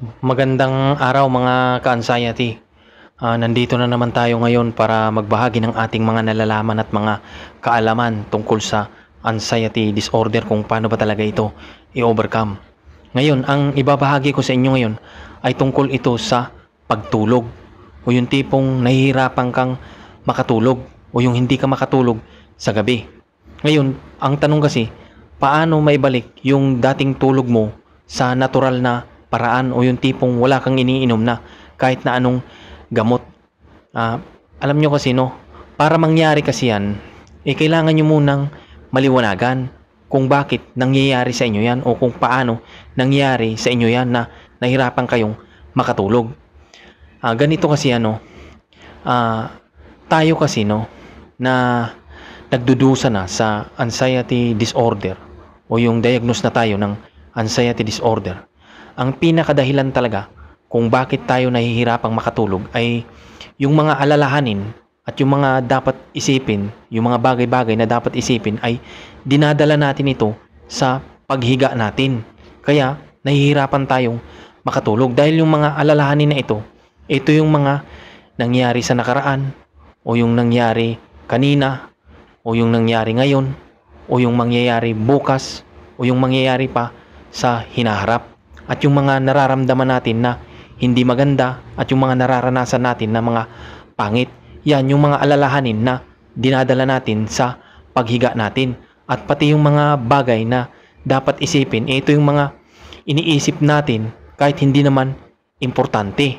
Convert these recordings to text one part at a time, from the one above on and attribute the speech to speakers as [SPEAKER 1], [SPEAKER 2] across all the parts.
[SPEAKER 1] Magandang araw mga ka-anxiety. Nandito na naman tayo ngayon para magbahagi ng ating mga nalalaman at mga kaalaman tungkol sa anxiety disorder, kung paano ba talaga ito i-overcome. Ngayon, ang ibabahagi ko sa inyo ngayon ay tungkol ito sa pagtulog, o yung tipong nahihirapan kang makatulog o yung hindi ka makatulog sa gabi. Ngayon, ang tanong kasi, paano maibalik yung dating tulog mo sa natural na paraan, o yung tipong wala kang iniinom na kahit na anong gamot. Alam nyo kasi, no, para mangyari kasi yan, kailangan nyo munang maliwanagan kung bakit nangyayari sa inyo yan, o kung paano nangyari sa inyo yan na nahirapan kayong makatulog. Ganito kasi tayo kasi, no, na nagdudusa na sa anxiety disorder, o yung diagnose na tayo ng anxiety disorder. Ang pinakadahilan talaga kung bakit tayo nahihirapang makatulog ay yung mga alalahanin at yung mga dapat isipin, yung mga bagay-bagay na dapat isipin ay dinadala natin ito sa paghiga natin. Kaya nahihirapan tayong makatulog dahil yung mga alalahanin na ito yung mga nangyari sa nakaraan, o yung nangyari kanina, o yung nangyari ngayon, o yung mangyayari bukas, o yung mangyayari pa sa hinaharap. At yung mga nararamdaman natin na hindi maganda, at yung mga nararanasan natin na mga pangit, yan yung mga alalahanin na dinadala natin sa paghiga natin. At pati yung mga bagay na dapat isipin, ito yung mga iniisip natin kahit hindi naman importante.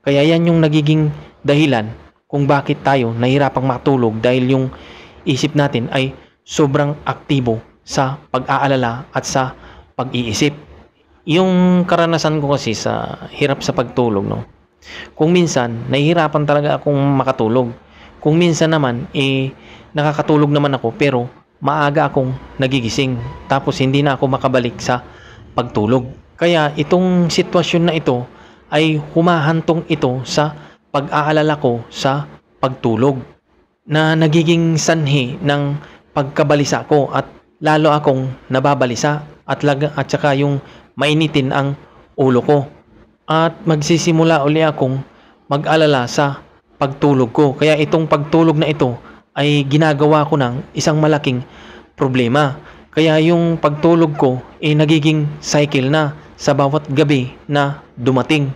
[SPEAKER 1] Kaya yan yung nagiging dahilan kung bakit tayo nahihirapang makatulog, dahil yung isip natin ay sobrang aktibo sa pag-aalala at sa pag-iisip. Yung karanasan ko kasi sa hirap sa pagtulog, no, kung minsan nahihirapan talaga akong makatulog. Kung minsan naman nakakatulog naman ako, pero maaga akong nagigising, tapos hindi na ako makabalik sa pagtulog. Kaya itong sitwasyon na ito ay humahantong ito sa pag-aalala ko sa pagtulog, na nagiging sanhi ng pagkabalisa ko, at lalo akong nababalisa, at saka yung mainitin ang ulo ko, at magsisimula uli akong mag-alala sa pagtulog ko. Kaya itong pagtulog na ito ay ginagawa ko ng isang malaking problema. Kaya yung pagtulog ko nagiging cycle na sa bawat gabi na dumating.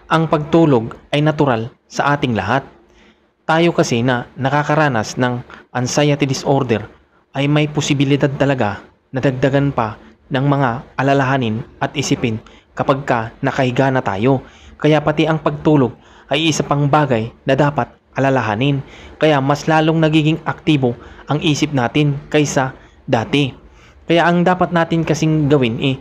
[SPEAKER 1] Ang pagtulog ay natural sa ating lahat. Tayo kasi na nakakaranas ng anxiety disorder ay may posibilidad talaga na dagdagan pa ng mga alalahanin at isipin kapag nakahiga na tayo. Kaya pati ang pagtulog ay isa pang bagay na dapat alalahanin. Kaya mas lalong nagiging aktibo ang isip natin kaysa dati. Kaya ang dapat natin kasing gawin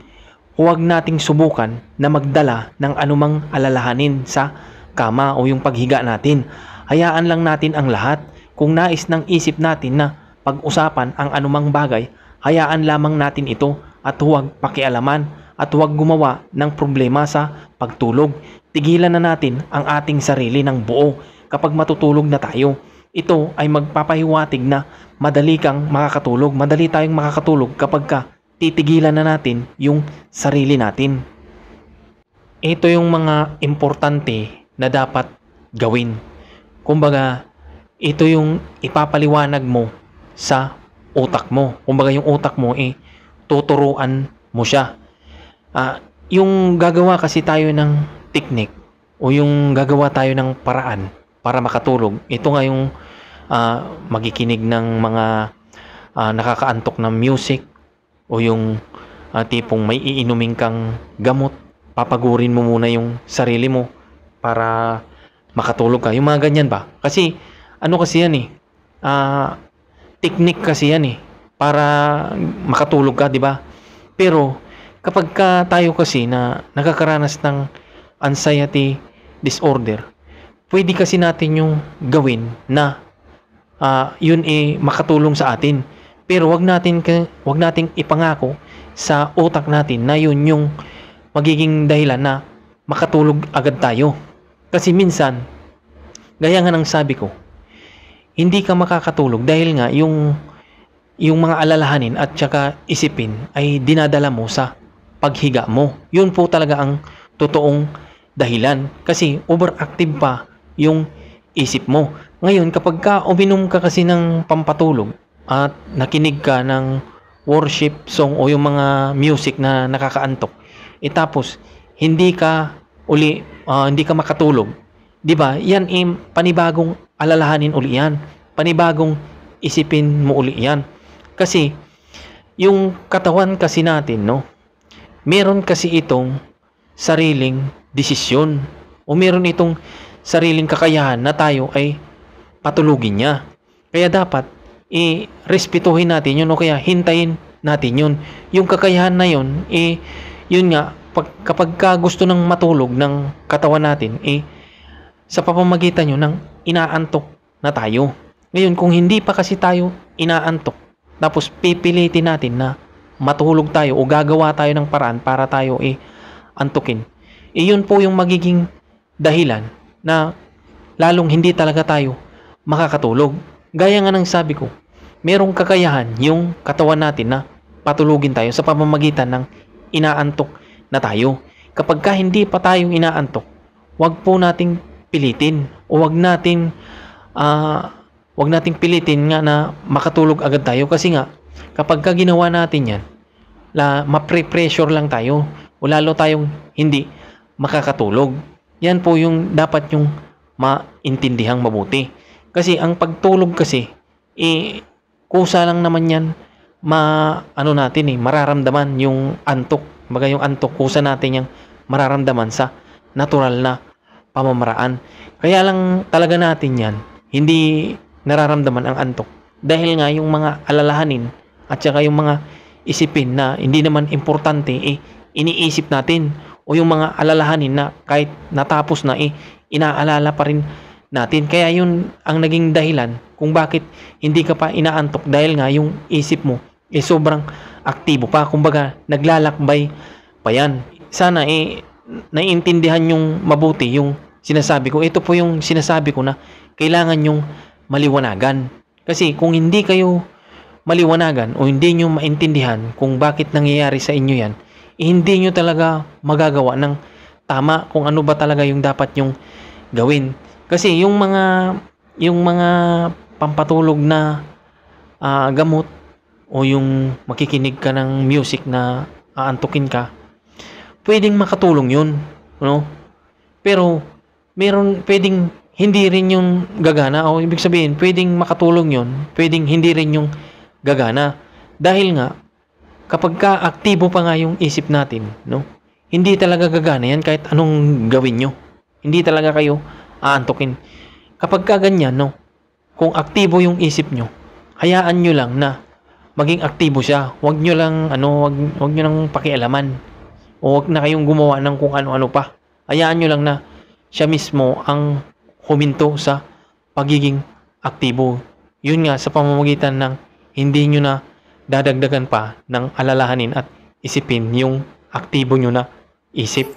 [SPEAKER 1] huwag nating subukan na magdala ng anumang alalahanin sa kama o yung paghiga natin. Hayaan lang natin ang lahat. Kung nais ng isip natin na pag-usapan ang anumang bagay, hayaan lamang natin ito, at huwag pakialaman, at huwag gumawa ng problema sa pagtulog. Tigilan na natin ang ating sarili ng buo kapag matutulog na tayo. Ito ay magpapahiwatig na madali tayong makakatulog kapag titigilan na natin yung sarili natin. Ito yung mga importante na dapat gawin. Kumbaga, ito yung ipapaliwanag mo sa utak mo. Kumbaga, yung utak mo tuturuan mo siya. Yung gagawa kasi tayo ng technique, o yung gagawa tayo ng paraan para makatulog, ito nga yung magikinig ng mga nakakaantok na music, o yung tipong may iinumin kang gamot, papagurin mo muna yung sarili mo para makatulog ka. Yung mga ganyan ba? Kasi kasi yan technique kasi yan para makatulog ka, di ba? Pero kapag tayo kasi na nakakaranas ng anxiety disorder, pwede kasi natin yung gawin na yun makatulong sa atin. Pero wag nating ipangako sa utak natin na yun yung magiging dahilan na makatulog agad tayo. Kasi minsan, gaya nga ng sabi ko, hindi ka makakatulog dahil nga yung mga alalahanin at saka isipin ay dinadala mo sa paghiga mo. Yun po talaga ang totoong dahilan. Kasi overactive pa yung isip mo. Ngayon, kapag uminom ka kasi ng pampatulog at nakinig ka ng worship song o yung mga music na nakakaantok, tapos hindi ka makatulog, 'di ba? Yan panibagong alalahanin uli yan. Panibagong isipin mo uli yan. Kasi yung katawan kasi natin, no, meron kasi itong sariling desisyon o meron itong sariling kakayahan na tayo ay patulugin niya. Kaya dapat respetuhin natin yun o kaya hintayin natin yun. Yung kakayahan na yun, yun nga, kapag gusto ng matulog ng katawan natin, sa pamamagitan yun ng inaantok na tayo. Ngayon, kung hindi pa kasi tayo inaantok, tapos pipilitin natin na matulog tayo o gagawa tayo ng paraan para tayo antukin, yun po yung magiging dahilan na lalong hindi talaga tayo makakatulog. Gaya nga ng sabi ko, merong kakayahan yung katawan natin na patulugin tayo sa pamamagitan ng inaantok na tayo. Kapag hindi pa tayo inaantok, wag po nating pilitin o wag nating pilitin nga na makatulog agad tayo. Kasi nga, kapag ginawa natin yan, ma-pressure lang tayo o lalo tayong hindi makakatulog. Yan po yung dapat yung maintindihang mabuti. Kasi ang pagtulog kasi, kusa lang naman yan mararamdaman yung antok. Baga yung antok, kusa natin yung mararamdaman sa natural na pamamaraan. Kaya lang talaga natin yan, hindi nararamdaman ang antok. Dahil nga yung mga alalahanin at saka yung mga isipin na hindi naman importante, iniisip natin. O yung mga alalahanin na kahit natapos na, inaalala pa rin natin. Kaya yun ang naging dahilan kung bakit hindi ka pa inaantok, dahil nga yung isip mo sobrang aktibo pa. Kumbaga naglalakbay pa yan. Sana naiintindihan yung mabuti yung sinasabi ko. Ito po yung sinasabi ko na kailangan yung maliwanagan. Kasi kung hindi kayo maliwanagan o hindi nyo maintindihan kung bakit nangyayari sa inyo yan, hindi nyo talaga magagawa ng tama kung ano ba talaga yung dapat yung gawin. Kasi yung mga pampatulog na gamot o yung makikinig ka ng music na aantukin ka, pwedeng makatulong yun, no? Pero pwedeng hindi rin yung gagana, o ibig sabihin pwedeng makatulong yun, pwedeng hindi rin yung gagana. Dahil nga kapag aktibo pa nga yung isip natin, no, hindi talaga gagana yan kahit anong gawin nyo. Hindi talaga kayo aantukin. Kapag ganyan, no, kung aktibo yung isip nyo, hayaan nyo lang na maging aktibo siya. Huwag nyo lang huwag nyo lang pakialaman. O huwag na kayong gumawa ng kung ano-ano pa. Hayaan nyo lang na siya mismo ang huminto sa pagiging aktibo. Yun nga, sa pamamagitan ng hindi nyo na dadagdagan pa ng alalahanin at isipin yung aktibo nyo na isip.